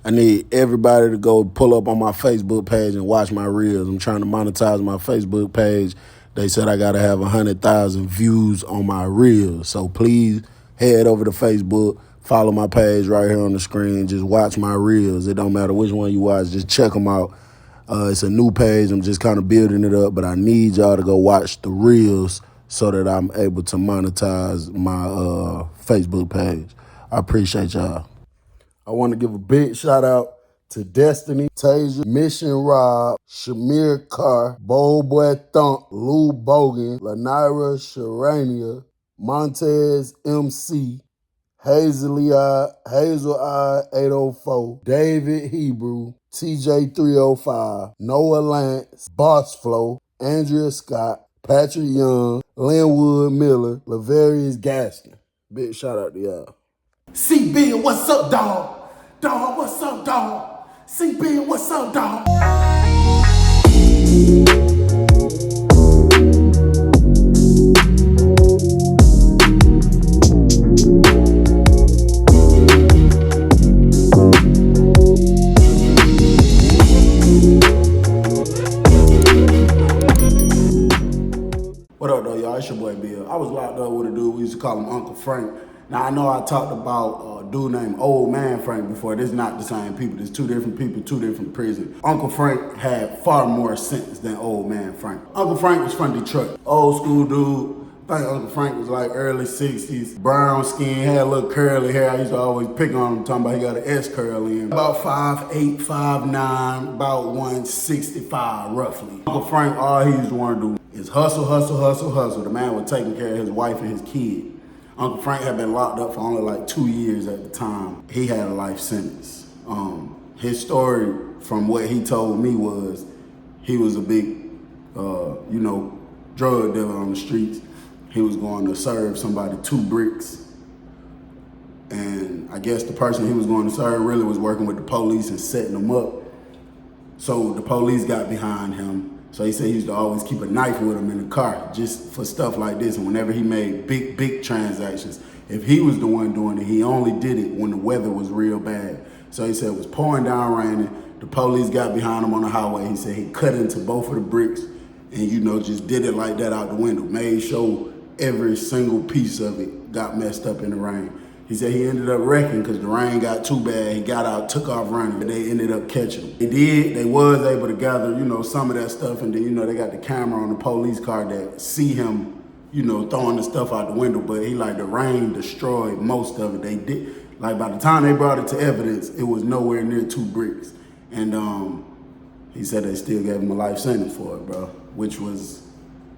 I need everybody to go pull up on my Facebook page and watch my reels. I'm trying to monetize my Facebook page. They said I got to have 100,000 views on my reels. So please head over to Facebook, follow my page right here on the screen. Just watch my reels. It don't matter which one you watch. Just check them out. It's a new page. I'm just kind of building it up, but I need y'all to go watch the reels so that I'm able to monetize my Facebook page. I appreciate y'all. I want to give a big shout out to Destiny, Tasia, Mission Rob, Shamir Carr, Bold Boy Thump, Lou Bogan, Lanira Sharania, Montez MC, Hazel Eye 804, David Hebrew, TJ 305, Noah Lance, Boss Flow, Andrea Scott, Patrick Young, Linwood Miller, Laverius Gaston. Big shout out to y'all. CB, what's up, dog? Dog, what's up, dog? CB, what's up, dog? What up, though, y'all? It's your boy Bill. I was locked up with a dude. We used to call him Uncle Frank. Now, I know I talked about a dude named Old Man Frank before. This is not the same people. There's two different people, two different prisons. Uncle Frank had far more sense than Old Man Frank. Uncle Frank was from Detroit. Old school dude. I think Uncle Frank was like early 60s. Brown skin, had a little curly hair. I used to always pick on him, talking about he got an S curl in. About 5'8", 5'9", about 165 roughly. Uncle Frank, all he used to want to do is hustle, hustle, hustle, hustle. The man was taking care of his wife and his kid. Uncle Frank had been locked up for only like 2 years at the time. He had a life sentence. His story, from what he told me, was he was a big, drug dealer on the streets. He was going to serve somebody 2 bricks. And I guess the person he was going to serve really was working with the police and setting them up. So the police got behind him. So he said he used to always keep a knife with him in the car just for stuff like this. And whenever he made big transactions, if he was the one doing it, he only did it when the weather was real bad. So he said it was pouring down raining. The police got behind him on the highway. He said he cut into both of the bricks and, just did it like that out the window. Made sure every single piece of it got messed up in the rain. He said he ended up wrecking because the rain got too bad. He got out, took off running, and they ended up catching him. They was able to gather, some of that stuff, and then, they got the camera on the police car that see him, throwing the stuff out the window, but the rain destroyed most of it. They did, by the time they brought it to evidence, it was nowhere near 2 bricks. And he said they still gave him a life sentence for it, bro, which was,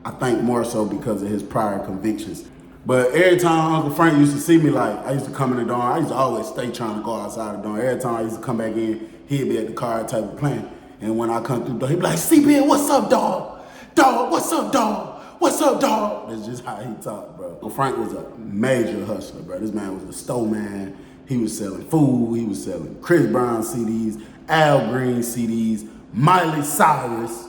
I think, more so because of his prior convictions. But every time Uncle Frank used to see me, I used to come in the door. I used to always stay trying to go outside the door. Every time I used to come back in, he'd be at the card table playing. And when I come through the door, he'd be like, CBN, what's up, dog? Dog, what's up, dog? What's up, dog? That's just how he talked, bro. Uncle Frank was a major hustler, bro. This man was a store man. He was selling food. He was selling Chris Brown CDs, Al Green CDs, Miley Cyrus.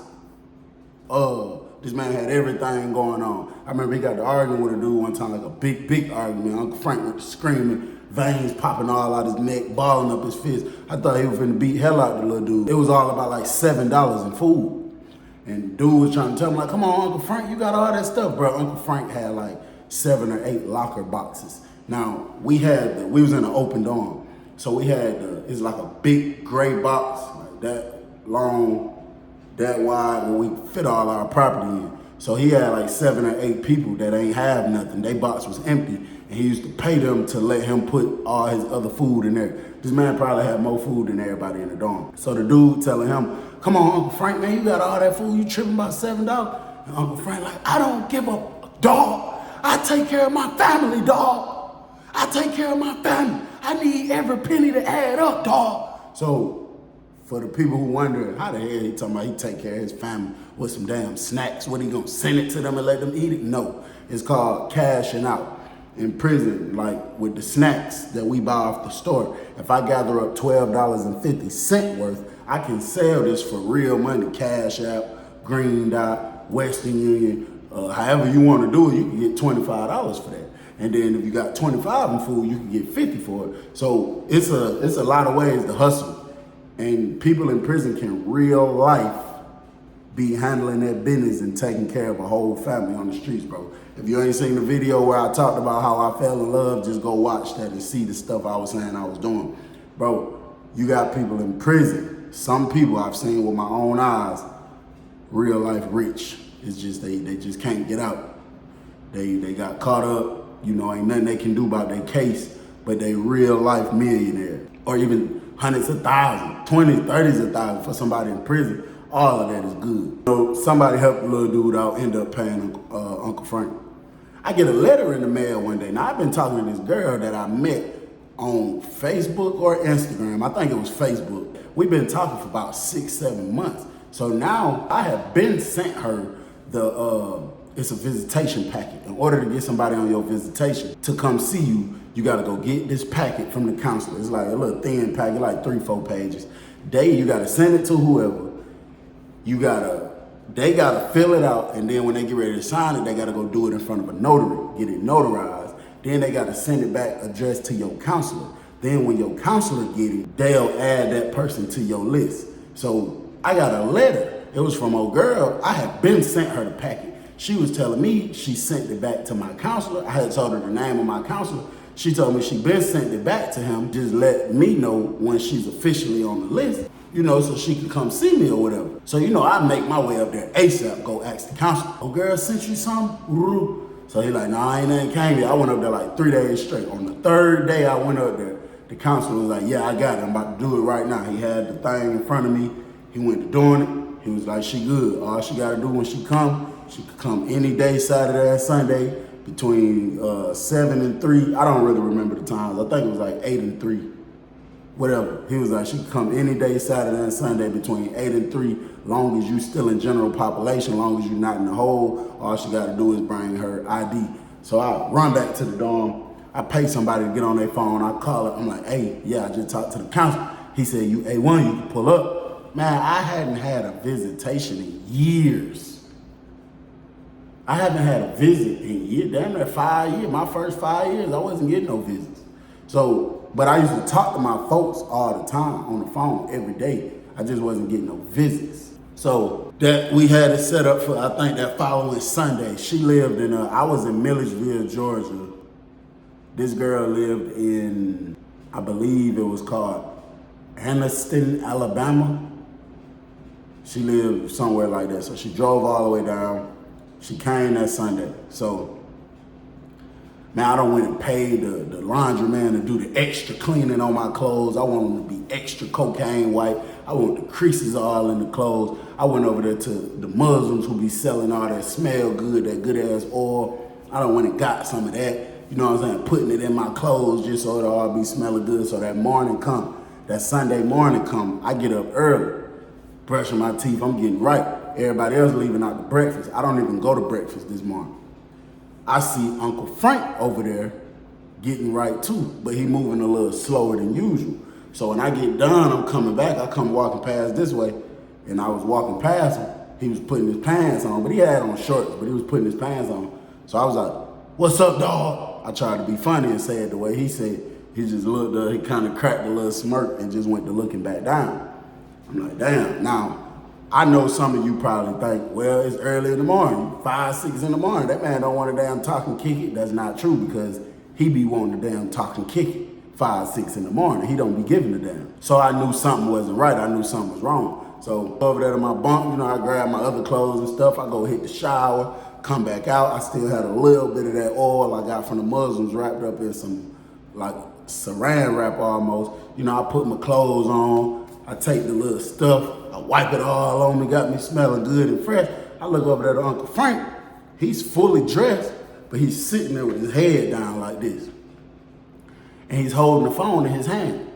This man had everything going on. I remember he got to arguing with a dude one time, a big argument. Uncle Frank went screaming, veins popping all out his neck, balling up his fist. I thought he was finna beat hell out the little dude. It was all about $7 in food. And dude was trying to tell him, come on, Uncle Frank, you got all that stuff, bro. Uncle Frank had 7 or 8 locker boxes. Now, we was in an open dorm. So we had, it's like a big gray box, that long, that wide, where we fit all our property in. So he had 7 or 8 people that ain't have nothing. Their box was empty, and he used to pay them to let him put all his other food in there. This man probably had more food than everybody in the dorm. So the dude telling him, come on, Uncle Frank, man, you got all that food, you tripping about $7? And Uncle Frank I don't give a dog. I take care of my family, dog. I take care of my family. I need every penny to add up, dog. So, for the people who wonder how the hell he talking about he take care of his family with some damn snacks, what he gonna send it to them and let them eat it? No, it's called cashing out. In prison, with the snacks that we buy off the store, if I gather up $12.50 worth, I can sell this for real money. Cash App, Green Dot, Western Union, however you want to do it, you can get $25 for that. And then if you got 25 in food, you can get 50 for it. So it's a lot of ways to hustle. And people in prison can real life be handling their business and taking care of a whole family on the streets, bro. If you ain't seen the video where I talked about how I fell in love, just go watch that and see the stuff I was saying I was doing. Bro, you got people in prison. Some people I've seen with my own eyes, real life rich. It's just they just can't get out. They got caught up, you know, ain't nothing they can do about their case, but they real life millionaire. Or even hundreds of thousands, 20s, 30s of thousands for somebody in prison. All of that is good. So somebody helped the little dude out, end up paying Uncle Frank. I get a letter in the mail one day. Now I've been talking to this girl that I met on Facebook or Instagram. I think it was Facebook. We've been talking for about 6-7 months. So now I have been sent her it's a visitation packet. In order to get somebody on your visitation to come see you, you gotta go get this packet from the counselor. It's like a little thin packet, like 3-4 pages. You gotta send it to whoever. They gotta fill it out, and then when they get ready to sign it, they gotta go do it in front of a notary, get it notarized. Then they gotta send it back addressed to your counselor. Then when your counselor get it, they'll add that person to your list. So I got a letter. It was from old girl. I had been sent her the packet. She was telling me she sent it back to my counselor. I had told her the name of my counselor. She told me she been sent it back to him. Just let me know when she's officially on the list, you know, so she can come see me or whatever. So, you know, I make my way up there ASAP, go ask the counselor. Oh, girl, sent you something? So he like, nah, I ain't nothing came yet. I went up there like 3 days straight. On the third day I went up there, the counselor was like, yeah, I got it. I'm about to do it right now. He had the thing in front of me. He went to doing it. He was like, she good. All she got to do when she could come any day, Saturday and Sunday, between 7 and 3. I don't really remember the times. I think it was like 8 and 3. Whatever. He was like, she could come any day, Saturday and Sunday, between 8 and 3, long as you still in general population, long as you're not in the hole. All she got to do is bring her ID. So I run back to the dorm. I pay somebody to get on their phone. I call her. I'm like, hey, yeah, I just talked to the counselor. He said, you A1, you can pull up. Man, I hadn't had a visitation in years. I haven't had a visit in years, damn near 5 years. My first 5 years, I wasn't getting no visits. So, but I used to talk to my folks all the time on the phone every day. I just wasn't getting no visits. So that we had it set up for, I think that following Sunday. She lived in, I was in Milledgeville, Georgia. This girl lived in, I believe it was called Anniston, Alabama. She lived somewhere like that. So she drove all the way down. She came that Sunday. So, man, I done went and paid the laundryman to do the extra cleaning on my clothes. I want them to be extra cocaine white. I want the creases all in the clothes. I went over there to the Muslims who be selling all that smell good, that good ass oil. I done went and got some of that. You know what I'm saying? Putting it in my clothes just so it'll all be smelling good. So that morning come, that Sunday morning come, I get up early, brushing my teeth, I'm getting right. Everybody else leaving out to breakfast. I don't even go to breakfast this morning. I see Uncle Frank over there getting right too, but he moving a little slower than usual. So when I get done, I'm coming back, I come walking past this way, and I was walking past him. He was putting his pants on, but he had on shorts, but he was putting his pants on. So I was like, what's up, dog? I tried to be funny and say it the way he said. He just looked up, he kind of cracked a little smirk and just went to looking back down. I'm like, damn. Now, I know some of you probably think, well, it's early in the morning, 5, 6 in the morning. That man don't want to damn talk and kick it. That's not true because he be wanting to damn talk and kick it 5, 6 in the morning. He don't be giving a damn. So I knew something wasn't right. I knew something was wrong. So over there to my bunk, you know, I grab my other clothes and stuff. I go hit the shower, come back out. I still had a little bit of that oil I got from the Muslims wrapped up in some like saran wrap almost. You know, I put my clothes on. I take the little stuff, I wipe it all on me, got me smelling good and fresh. I look over there to Uncle Frank. He's fully dressed, but he's sitting there with his head down like this. And he's holding the phone in his hand.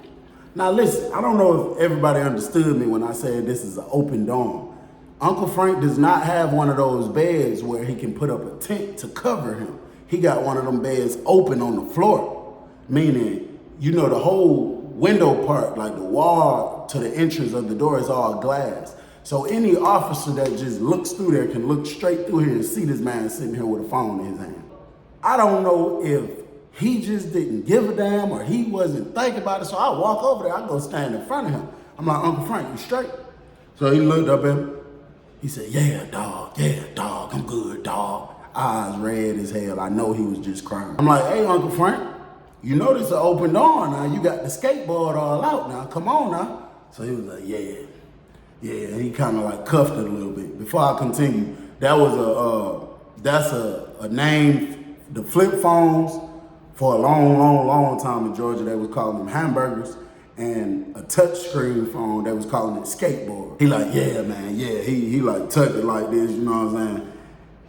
Now listen, I don't know if everybody understood me when I said this is an open dorm. Uncle Frank does not have one of those beds where he can put up a tent to cover him. He got one of them beds open on the floor, meaning, you know, the whole window part, like the wall to the entrance of the door is all glass. So any officer that just looks through there can look straight through here and see this man sitting here with a phone in his hand. I don't know if he just didn't give a damn or he wasn't thinking about it. So I walk over there, I go stand in front of him. I'm like, Uncle Frank, you straight? So he looked up at me. He said, yeah, dog, I'm good, dog. Eyes red as hell. I know he was just crying. I'm like, hey, Uncle Frank, you know this is an open door now. You got the skateboard all out now. Come on now. So he was like, yeah. He kind of like cuffed it a little bit. Before I continue, that was that's a name, the flip phones, for a long time in Georgia, they was calling them hamburgers, and a touchscreen phone, they was calling it skateboard. He like, yeah, man, yeah. He like tucked it like this, you know what I'm saying?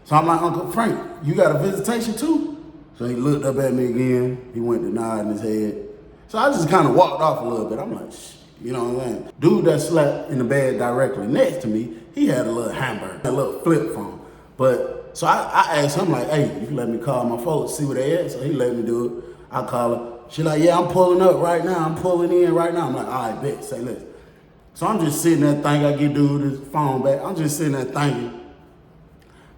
So I'm like, Uncle Frank, you got a visitation too? So he looked up at me again. He went to nodding his head. So I just kind of walked off a little bit. I'm like, shh, you know what I'm saying? Dude that slept in the bed directly next to me, he had a little hamburger, a little flip phone. But, so I asked him like, hey, you can let me call my folks, see where they at? So he let me do it. I call her. She like, yeah, I'm pulling up right now. I'm pulling in right now. I'm like, all right, bet, say less. So I'm just sitting there thinking, I get dude his phone back. I'm just sitting there thinking,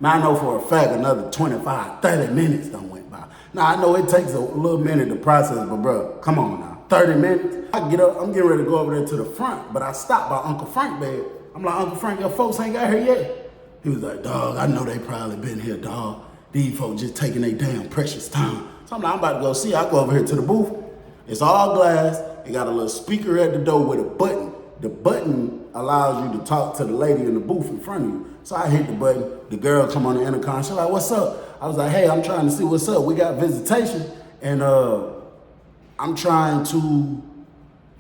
now I know for a fact another 25, 30 minutes done went by. Now I know it takes a little minute to process, but bro, come on now, 30 minutes? I get up, I'm getting ready to go over there to the front, but I stopped by Uncle Frank's bed. I'm like, Uncle Frank, your folks ain't got here yet? He was like, dog, I know they probably been here, dog. These folks just taking their damn precious time. So I'm like, I'm about to go see. I go over here to the booth. It's all glass. It got a little speaker at the door with a button. The button allows you to talk to the lady in the booth in front of you. So I hit the button. The girl come on the intercom. She's like, what's up? I was like, hey, I'm trying to see what's up. We got visitation, and I'm trying to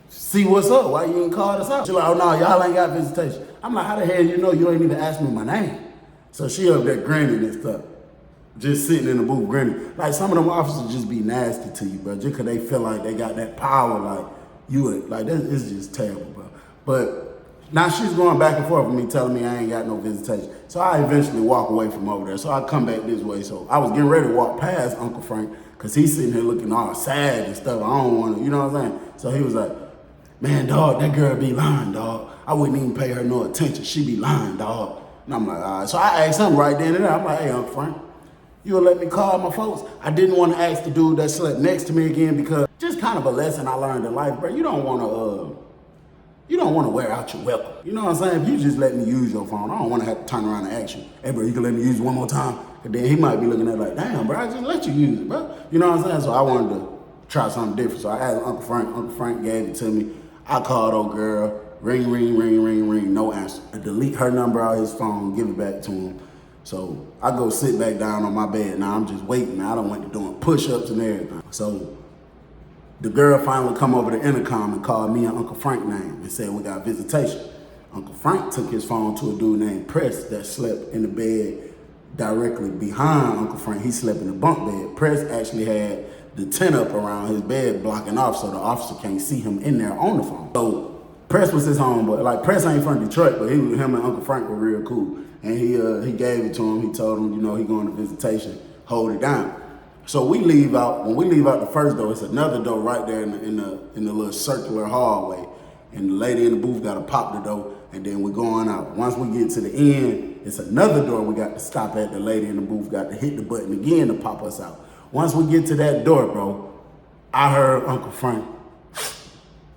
see what's up. Why you ain't called us out? She's like, oh, no, y'all ain't got visitation. I'm like, how the hell you know you ain't even asked me my name? So she up there grinning and stuff. Just sitting in the booth grinning. Like, some of them officers just be nasty to you, bro, just because they feel like they got that power, like, like, that is just terrible, bro. But now she's going back and forth with me, telling me I ain't got no visitation. So I eventually walk away from over there. So I come back this way. So I was getting ready to walk past Uncle Frank, because he's sitting here looking all sad and stuff. I don't want to, you know what I'm saying? So he was like, man, dog, that girl be lying, dog. I wouldn't even pay her no attention. She be lying, dog. And I'm like, all right. So I asked him right then and there. I'm like, hey, Uncle Frank, you'll let me call my folks? I didn't want to ask the dude that slept next to me again, because just kind of a lesson I learned in life, bro. You don't want to wear out your weapon. You know what I'm saying? If you just let me use your phone, I don't want to have to turn around and ask you, hey, bro, you can let me use it one more time? And then he might be looking at it like, damn, bro, I just let you use it, bro. You know what I'm saying? So I wanted to try something different. So I asked Uncle Frank. Uncle Frank gave it to me. I called old girl. Ring, ring, ring, ring, ring, no answer. I delete her number out of his phone, give it back to him. So I go sit back down on my bed. Now I'm just waiting. I done went to doing push-ups and everything. So the girl finally come over the intercom and called me and Uncle Frank's name and said we got visitation. Uncle Frank took his phone to a dude named Press that slept in the bed directly behind Uncle Frank. He slept in the bunk bed. Press actually had the tent up around his bed blocking off so the officer can't see him in there on the phone. So Press was his homeboy. Like, Press ain't from Detroit, but him and Uncle Frank were real cool. And he gave it to him. He told him, you know, he going to visitation, hold it down. So we leave out. When we leave out the first door, it's another door right there in the little circular hallway. And the lady in the booth got to pop the door, and then we're going out. Once we get to the end, it's another door we got to stop at. The lady in the booth got to hit the button again to pop us out. Once we get to that door, bro, I heard Uncle Frank.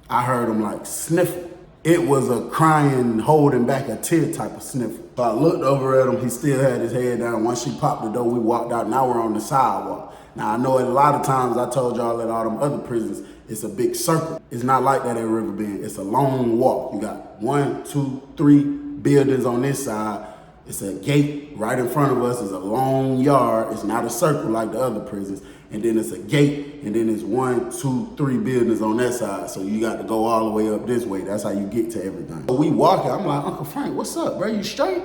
I heard him like sniffle. It was a crying, holding back a tear type of sniffle. So I looked over at him. He still had his head down. Once she popped the door, we walked out. Now we're on the sidewalk. Now I know a lot of times I told y'all at all them other prisons, it's a big circle. It's not like that at Riverbend. It's a long walk. You got 1, 2, 3 buildings on this side. It's a gate right in front of us. It's a long yard. It's not a circle like the other prisons. And then it's a gate, and then it's 1, 2, 3 buildings on that side. So you got to go all the way up this way. That's how you get to everything. So we walking. I'm like, Uncle Frank, what's up, bro? You straight?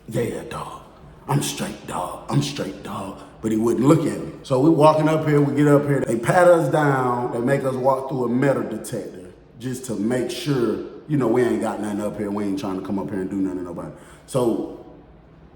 Yeah, dog. I'm straight, dog. I'm straight, dog. But he wouldn't look at me. So we walking up here. We get up here. They pat us down. They make us walk through a metal detector just to make sure, you know, we ain't got nothing up here. We ain't trying to come up here and do nothing to nobody. So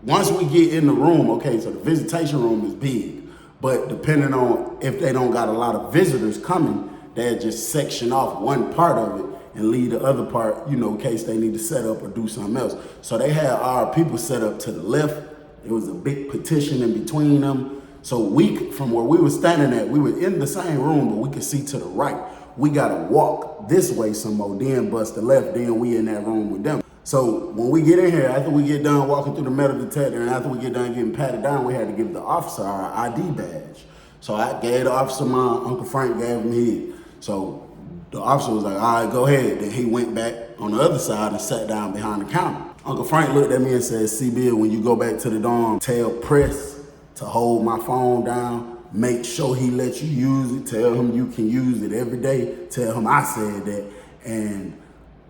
once we get in the room, okay, so the visitation room is big. But depending on if they don't got a lot of visitors coming, they'll just section off one part of it and leave the other part, you know, in case they need to set up or do something else. So they had our people set up to the left. It was a big partition in between them. So from where we were standing at, we were in the same room, but we could see to the right. we gotta walk this way some more, then bust the left, then we in that room with them. So when we get in here, after we get done walking through the metal detector and after we get done getting patted down, we had to give the officer our ID badge. So I gave the officer mine, Uncle Frank gave him his. So the officer was like, all right, go ahead. Then he went back on the other side and sat down behind the counter. Uncle Frank looked at me and said, C-Bill, when you go back to the dorm, tell Press to hold my phone down. Make sure he lets you use it. Tell him you can use it every day. Tell him I said that. And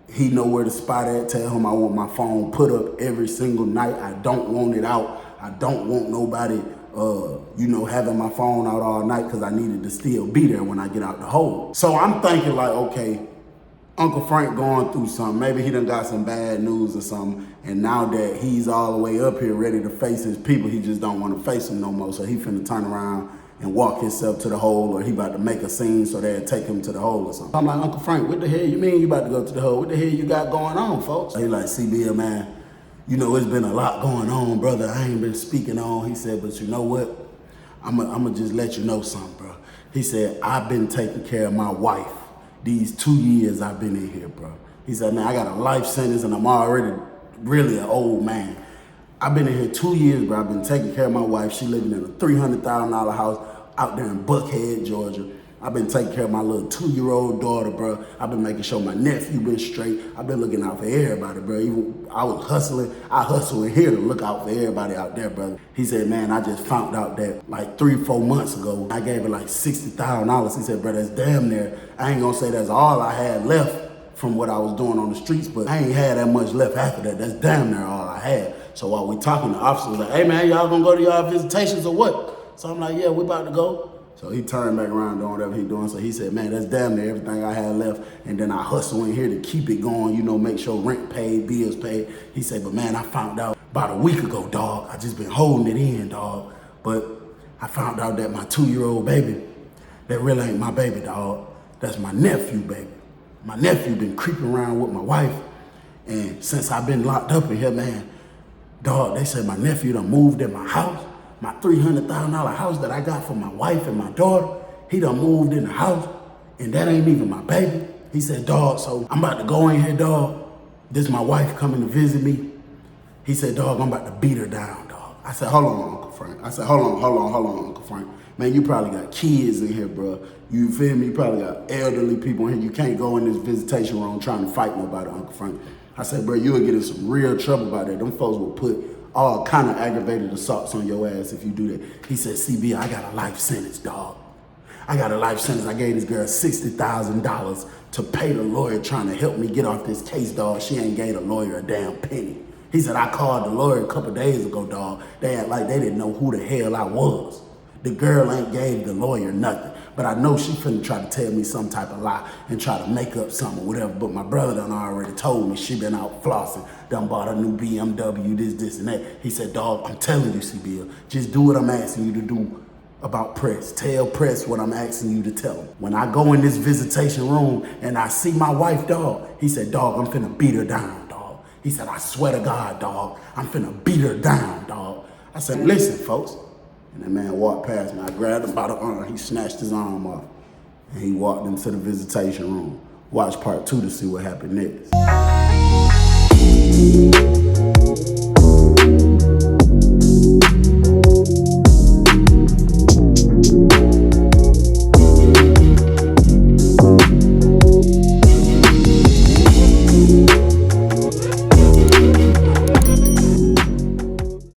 he know where to spot at. Tell him I want my phone put up every single night. I don't want it out. I don't want nobody, having my phone out all night because I needed to still be there when I get out the hole. So I'm thinking like, okay, Uncle Frank going through something. Maybe he done got some bad news or something. And now that he's all the way up here ready to face his people, he just don't want to face them no more. So he finna turn around and walk himself to the hole, or he about to make a scene so they'll take him to the hole or something. I'm like, Uncle Frank, what the hell you mean you about to go to the hole? What the hell you got going on, folks? He like, C-Bill, man, it's been a lot going on, brother. I ain't been speaking on. He said, but you know what? I'ma just let you know something, bro. He said, I've been taking care of my wife these 2 years I've been in here, bro. He said, man, I got a life sentence and I'm already really an old man. I've been in here 2 years, bro. I've been taking care of my wife. She living in a $300,000 house out there in Buckhead, Georgia. I've been taking care of my little 2-year-old daughter, bro. I've been making sure my nephew been straight. I've been looking out for everybody, bro. Even I was hustling. I hustle in here to look out for everybody out there, brother. He said, man, I just found out that like 3-4 months ago, I gave her like $60,000. He said, bro, that's damn near. I ain't gonna say that's all I had left from what I was doing on the streets, but I ain't had that much left after that. That's damn near all I had. So while we talking, the officer was like, hey man, y'all gonna go to y'all visitations or what? So I'm like, yeah, we about to go. So he turned back around doing whatever he doing. So he said, man, that's damn near everything I had left. And then I hustle in here to keep it going, make sure rent paid, bills paid. He said, but man, I found out about a week ago, dog. I just been holding it in, dog. But I found out that my 2-year-old baby, that really ain't my baby, dog. That's my nephew, baby. My nephew been creeping around with my wife. And since I've been locked up in here, man, dog, they said my nephew done moved in my house. My $300,000 house that I got for my wife and my daughter, he done moved in the house, and that ain't even my baby. He said, dog, so I'm about to go in here, dog. This is my wife coming to visit me. He said, dog, I'm about to beat her down, dog. I said, hold on, Uncle Frank. I said, hold on, Uncle Frank. Man, you probably got kids in here, bro. You feel me? You probably got elderly people in here. You can't go in this visitation room trying to fight nobody, Uncle Frank. I said, bro, you'll get in some real trouble by that. Them folks will put all kind of aggravated assaults on your ass if you do that. He said, CB, I got a life sentence, dog. I got a life sentence. I gave this girl $60,000 to pay the lawyer trying to help me get off this case, dog. She ain't gave the lawyer a damn penny. He said, I called the lawyer a couple days ago, dog. They act like they didn't know who the hell I was. The girl ain't gave the lawyer nothing. But I know she finna try to tell me some type of lie and try to make up something or whatever. But my brother done already told me she been out flossing, done bought a new BMW, this, and that. He said, dog, I'm telling you, C-Bill, just do what I'm asking you to do about Press. Tell Press what I'm asking you to tell him. When I go in this visitation room and I see my wife, dog, he said, dog, I'm finna beat her down, dog. He said, I swear to God, dog, I'm finna beat her down, dog. I said, listen, folks. And that man walked past me. I grabbed him by the arm. He snatched his arm off. And he walked into the visitation room. Watch part 2 to see what happened next.